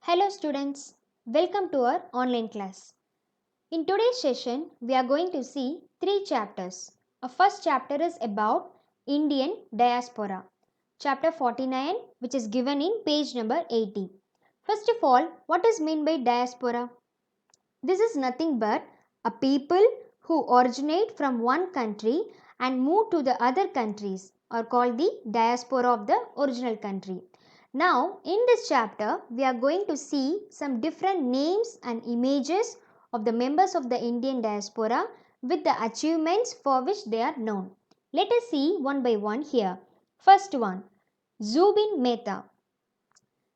Hello students, welcome to our online class. In today's session, we are going to see three chapters. Our first chapter is about Indian diaspora. Chapter 49, which is given in page number 80. First of all, what is meant by diaspora? This is nothing but a people who originate from one country and move to the other countries are called the diaspora of the original country. Now, in this chapter, we are going to see some different names and images of the members of the Indian diaspora with the achievements for which they are known. Let us see one by one here. First one, Zubin Mehta.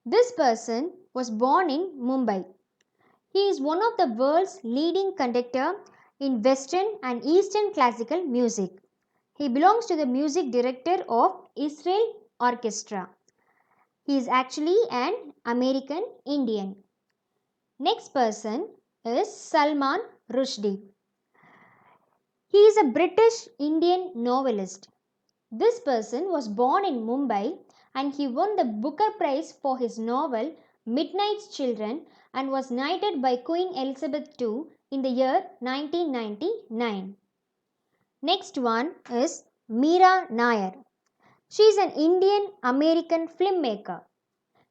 This person was born in Mumbai. He is one of the world's leading conductor in Western and Eastern classical music. He belongs to the music director of Israel Orchestra. He is actually an American Indian. Next person is Salman Rushdie. He is a British Indian novelist. This person was born in Mumbai and he won the Booker Prize for his novel Midnight's Children and was knighted by Queen Elizabeth II in the year 1999. Next one is Meera Nair. She is an Indian American filmmaker.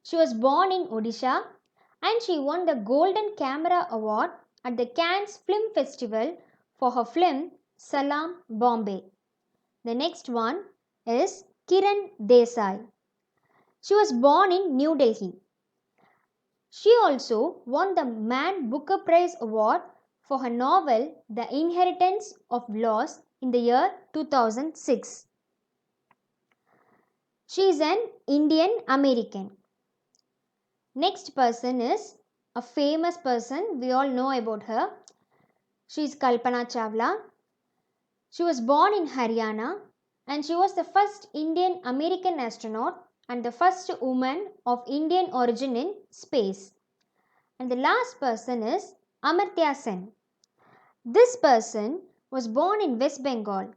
She was born in Odisha and she won the Golden Camera Award at the Cannes Film Festival for her film Salam Bombay. The next one is Kiran Desai. She was born in New Delhi. She also won the Man Booker Prize Award for her novel The Inheritance of Laws in the year 2006. She is an Indian American. Next person is a famous person, we all know about her. She is Kalpana Chawla. She was born in Haryana and she was the first Indian American astronaut and the first woman of Indian origin in space. And the last person is Amartya Sen. This person was born in West Bengal.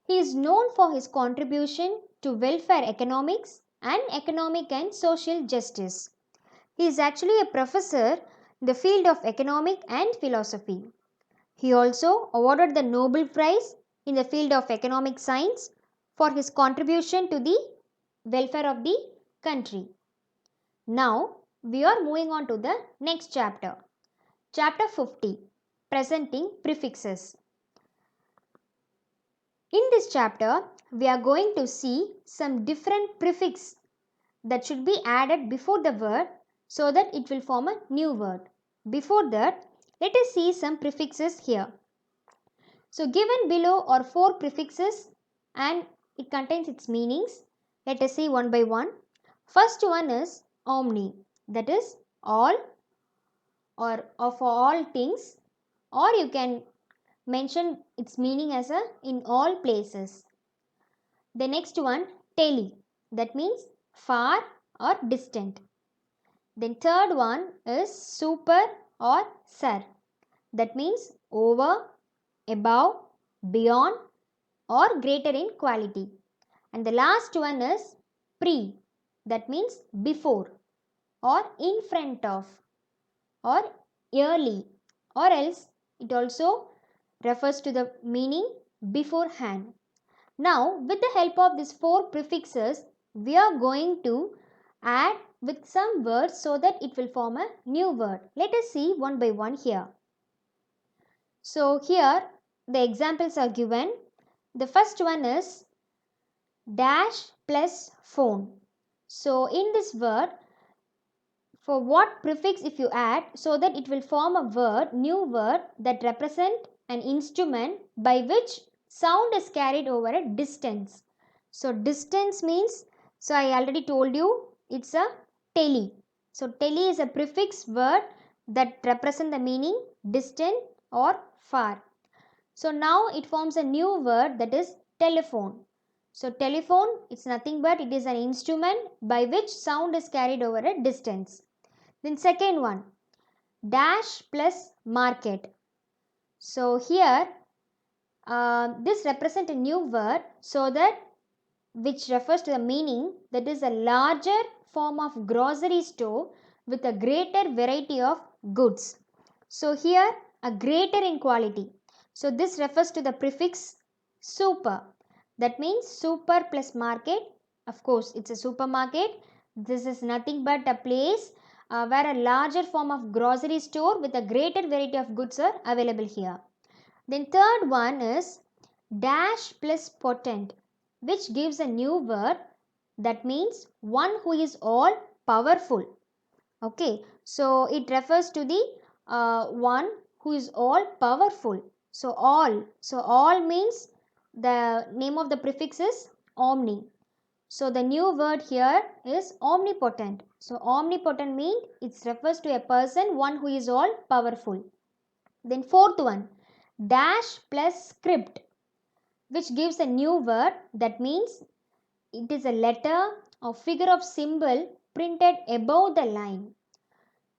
He is known for his contribution to welfare economics and economic and social justice. He is actually a professor in the field of economic and philosophy. He also awarded the Nobel Prize in the field of economic science for his contribution to the welfare of the country. Now, we are moving on to the next chapter. Chapter 50, Presenting Prefixes. In this chapter, we are going to see some different prefix that should be added before the word so that it will form a new word. Before that, let us see some prefixes here. So, given below are four prefixes and it contains its meanings. Let us see one by one. First one is omni, that is all or of all things, or you can mention its meaning as a in all places. The next one, tele, that means far or distant. Then third one is super or sir, that means over, above, beyond or greater in quality. And the last one is pre, that means before or in front of or early, or else it also refers to the meaning beforehand. Now, with the help of these four prefixes, we are going to add with some words so that it will form a new word. Let us see one by one here. So, here the examples are given. The first one is dash plus phone. So, in this word, for what prefix if you add so that it will form a word, new word that represent an instrument by which sound is carried over a distance. So distance means, so I already told you it's a tele. So tele is a prefix word that represent the meaning distant or far. So now it forms a new word that is telephone. So telephone, it's nothing but it is an instrument by which sound is carried over a distance. Then second one, dash plus market. So here this represents a new word so that which refers to the meaning that is a larger form of grocery store with a greater variety of goods. So here a greater in quality. So this refers to the prefix super. That means super plus market. Of course, it's a supermarket. This is nothing but a place where a larger form of grocery store with a greater variety of goods are available here. Then third one is dash plus potent, which gives a new word that means one who is all powerful. Okay, so it refers to the one who is all powerful. So all means the name of the prefix is omni. So the new word here is omnipotent. So omnipotent means it refers to a person, one who is all powerful. Then fourth one, dash plus script, which gives a new word that means it is a letter or figure of symbol printed above the line.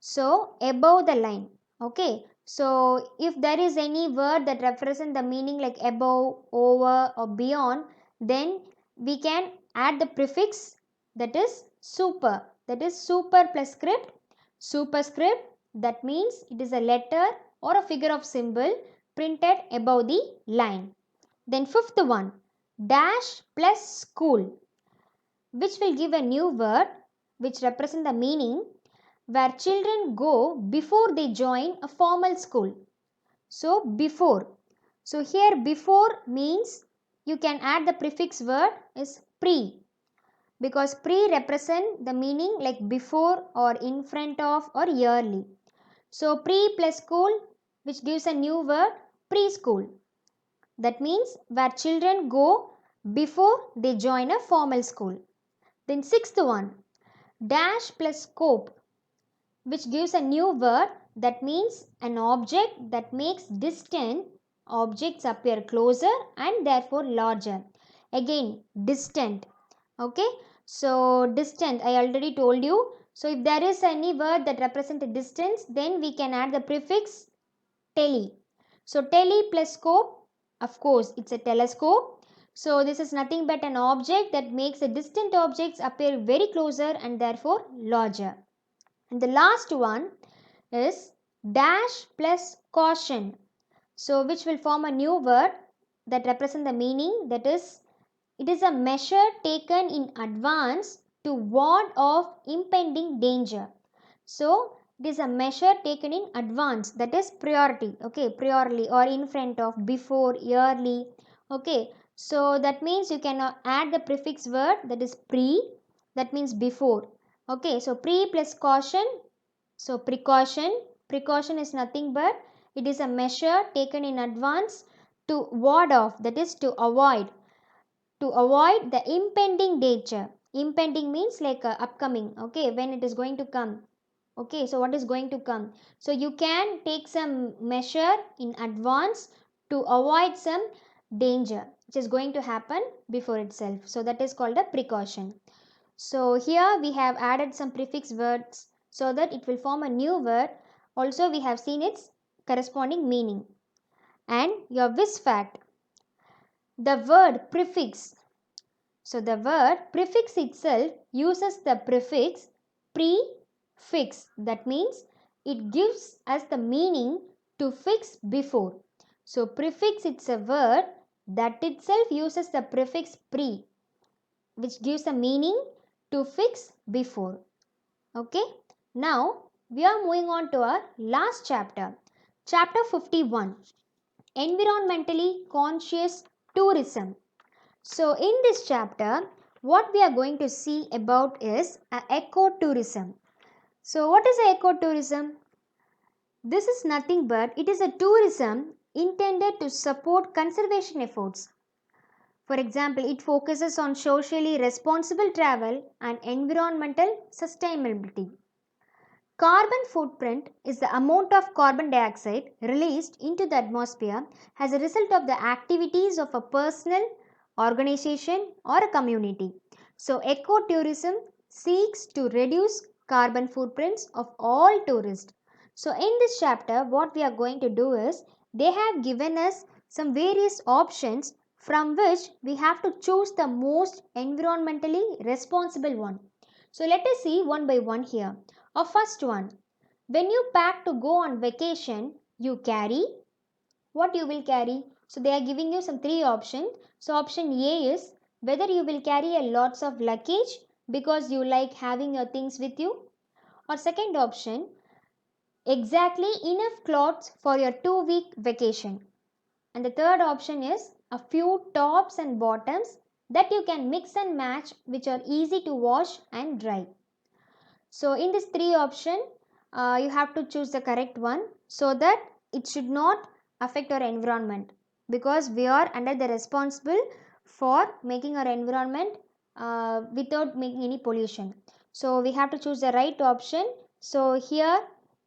So above the line. Okay. So if there is any word that represents the meaning like above, over or beyond, then we can add the prefix that is super. That is super plus script. Superscript, that means it is a letter or a figure of symbol printed above the line. Then fifth one, dash plus school, which will give a new word which represent the meaning where children go before they join a formal school. So before. So here before means you can add the prefix word is pre, because pre represent the meaning like before or in front of or yearly. So pre plus school, which gives a new word preschool. That means where children go before they join a formal school. Then sixth one, dash plus scope, which gives a new word that means an object that makes distant objects appear closer and therefore larger. Again, distant. Okay, so distant I already told you. So if there is any word that represents a distance, then we can add the prefix tele. So tele plus scope, of course it's a telescope. So this is nothing but an object that makes the distant objects appear very closer and therefore larger. And the last one is dash plus caution. So which will form a new word that represent the meaning, that is it is a measure taken in advance to ward off impending danger. So it is a measure taken in advance, that is priority. Okay, priorly or in front of, before, yearly. Okay, so that means you can add the prefix word that is pre, that means before. Okay, so pre plus caution. So precaution is nothing but it is a measure taken in advance to ward off, that is to avoid the impending danger. Impending means like upcoming, okay, when it is going to come. Okay, so what is going to come? So you can take some measure in advance to avoid some danger which is going to happen before itself. So that is called a precaution. So here we have added some prefix words so that it will form a new word. Also we have seen its corresponding meaning. And your whiz fact, the word prefix. So the word prefix itself uses the prefix prefix. That means it gives us the meaning to fix before. So prefix, it's a word that itself uses the prefix pre, which gives a meaning to fix before. Okay, now we are moving on to our last chapter, chapter 51, environmentally conscious tourism. So in this chapter, what we are going to see about is ecotourism. So what is ecotourism? This is nothing but it is a tourism intended to support conservation efforts. For example, it focuses on socially responsible travel and environmental sustainability. Carbon footprint is the amount of carbon dioxide released into the atmosphere as a result of the activities of a personal, organization, or a community. So, ecotourism seeks to reduce carbon footprints of all tourists. So, in this chapter, what we are going to do is they have given us some various options from which we have to choose the most environmentally responsible one. So, let us see one by one here. First one, when you pack to go on vacation, you carry what you will carry. So they are giving you some three options. So option A is whether you will carry a lots of luggage because you like having your things with you. Or second option, exactly enough clothes for your 2 week vacation. And the third option is a few tops and bottoms that you can mix and match which are easy to wash and dry. So in this three option, you have to choose the correct one so that it should not affect our environment, because we are under the responsible for making our environment without making any pollution. So we have to choose the right option. So here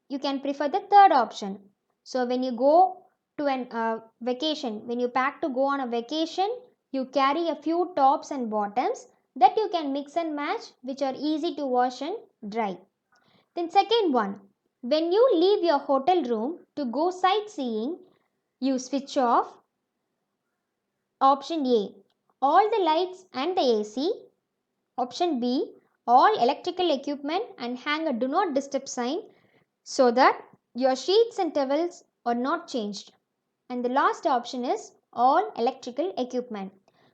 you can prefer the third option. So when you go to an vacation, when you pack to go on a vacation, you carry a few tops and bottoms that you can mix and match which are easy to wash and dry. Then second one, when you leave your hotel room to go sightseeing, you switch off option A, all the lights and the AC. Option B, all electrical equipment and hang a do not disturb sign so that your sheets and towels are not changed. And the last option is all electrical equipment.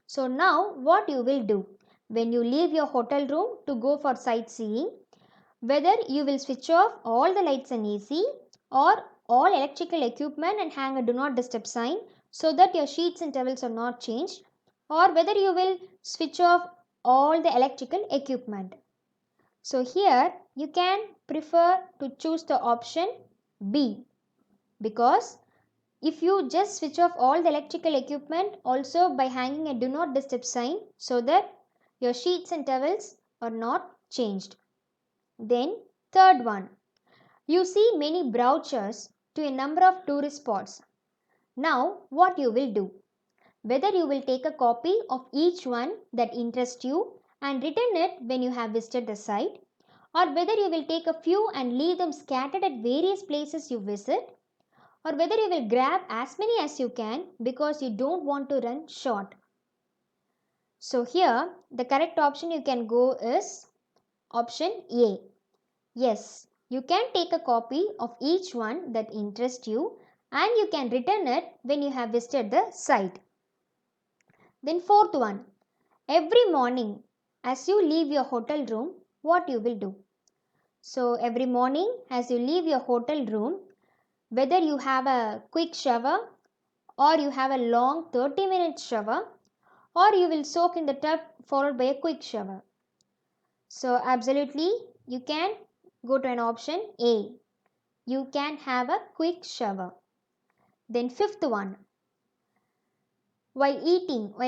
So now what you will do when you leave your hotel room to go for sightseeing, whether you will switch off all the lights and AC or all electrical equipment and hang a do not disturb sign so that your sheets and towels are not changed, or whether you will switch off all the electrical equipment. So here you can prefer to choose the option B, because if you just switch off all the electrical equipment also by hanging a do not disturb sign so that your sheets and towels are not changed. Then third one, you see many brochures to a number of tourist spots. Now what you will do? Whether you will take a copy of each one that interests you and return it when you have visited the site, or whether you will take a few and leave them scattered at various places you visit, or whether you will grab as many as you can because you don't want to run short. So here the correct option you can go is option A. Yes, you can take a copy of each one that interests you and you can return it when you have visited the site. Then fourth one, every morning as you leave your hotel room, what you will do? So every morning as you leave your hotel room, whether you have a quick shower or you have a long 30-minute shower, or you will soak in the tub followed by a quick shower. So absolutely you can go to an option A. You can have a quick shower. Then fifth one, while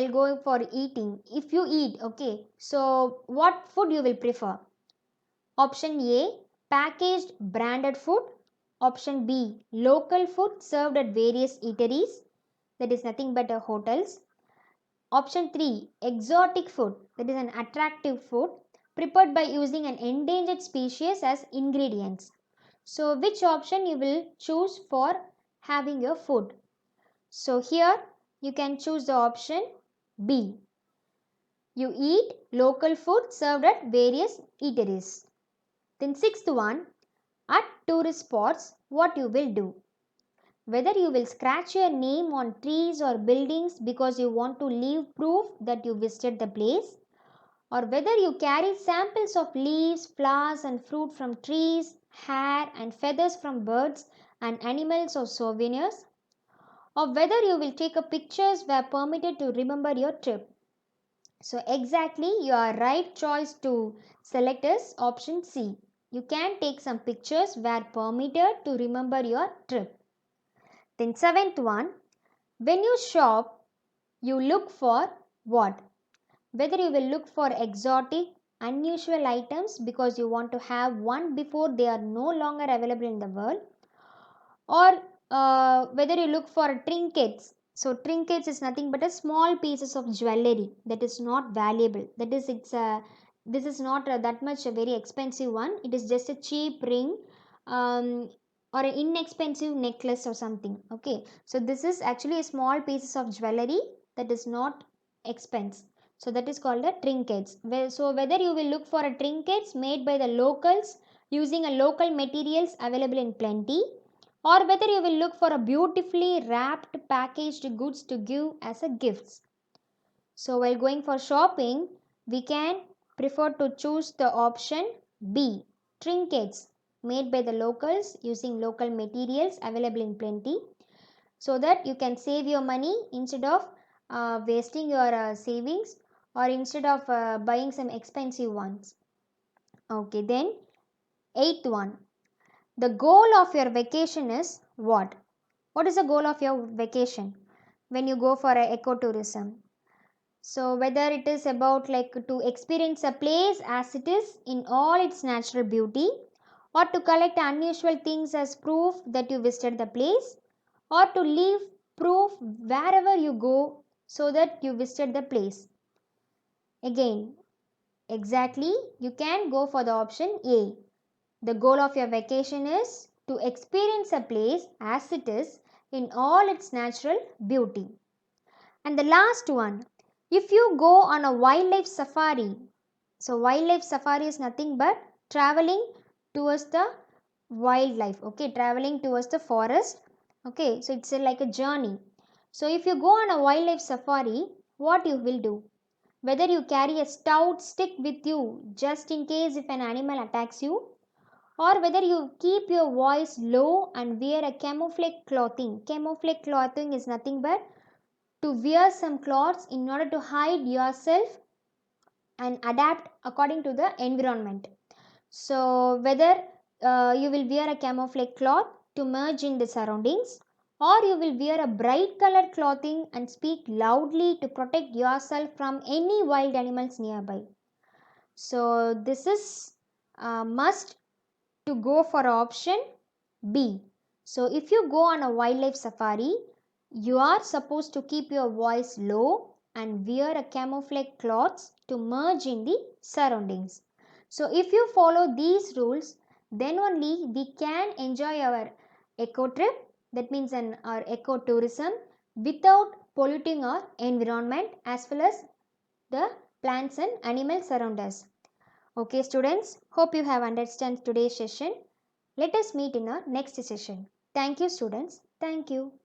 going for eating, if you eat, okay, so what food you will prefer? Option A, packaged branded food. Option B, local food served at various eateries, that is nothing but hotels. Option 3, exotic food, that is an attractive food prepared by using an endangered species as ingredients. So which option you will choose for having your food? So here you can choose the option B. You eat local food served at various eateries. Then sixth one, at tourist spots, what you will do? Whether you will scratch your name on trees or buildings because you want to leave proof that you visited the place, or whether you carry samples of leaves, flowers and fruit from trees, hair and feathers from birds and animals or souvenirs, or whether you will take a pictures where permitted to remember your trip. So exactly your right choice to select is option C. You can take some pictures where permitted to remember your trip. Then seventh one, when you shop, you look for what? Whether you will look for exotic, unusual items because you want to have one before they are no longer available in the world, or whether you look for trinkets. So trinkets is nothing but a small pieces of jewelry that is not valuable, that is this is not that much a very expensive one, it is just a cheap ring, um, or an inexpensive necklace or something. Okay, so this is actually a small pieces of jewelry that is not expense, so that is called a trinkets. So whether you will look for a trinkets made by the locals, using a local materials available in plenty, or whether you will look for a beautifully wrapped packaged goods to give as a gifts. So while going for shopping, we can prefer to choose the option B, trinkets made by the locals using local materials available in plenty, so that you can save your money instead of wasting your savings, or instead of buying some expensive ones. Okay, then eighth one, the goal of your vacation is what? What is the goal of your vacation when you go for a ecotourism? So whether it is about like to experience a place as it is in all its natural beauty, or to collect unusual things as proof that you visited the place, or to leave proof wherever you go so that you visited the place. Again, exactly, you can go for the option A. The goal of your vacation is to experience a place as it is in all its natural beauty. And the last one, if you go on a wildlife safari, so wildlife safari is nothing but traveling towards the wildlife, okay, traveling towards the forest, okay, so it's like a journey. So if you go on a wildlife safari, what you will do? Whether you carry a stout stick with you just in case if an animal attacks you, or whether you keep your voice low and wear a camouflage clothing. Camouflage clothing is nothing but to wear some clothes in order to hide yourself and adapt according to the environment. So whether you will wear a camouflage cloth to merge in the surroundings, or you will wear a bright colored clothing and speak loudly to protect yourself from any wild animals nearby. So this is a must to go for option B. So if you go on a wildlife safari, you are supposed to keep your voice low and wear a camouflage clothes to merge in the surroundings. So if you follow these rules, then only we can enjoy our eco trip, that means our ecotourism, without polluting our environment as well as the plants and animals around us. Okay students, hope you have understand today's session. Let us meet in our next session. Thank you students. Thank you.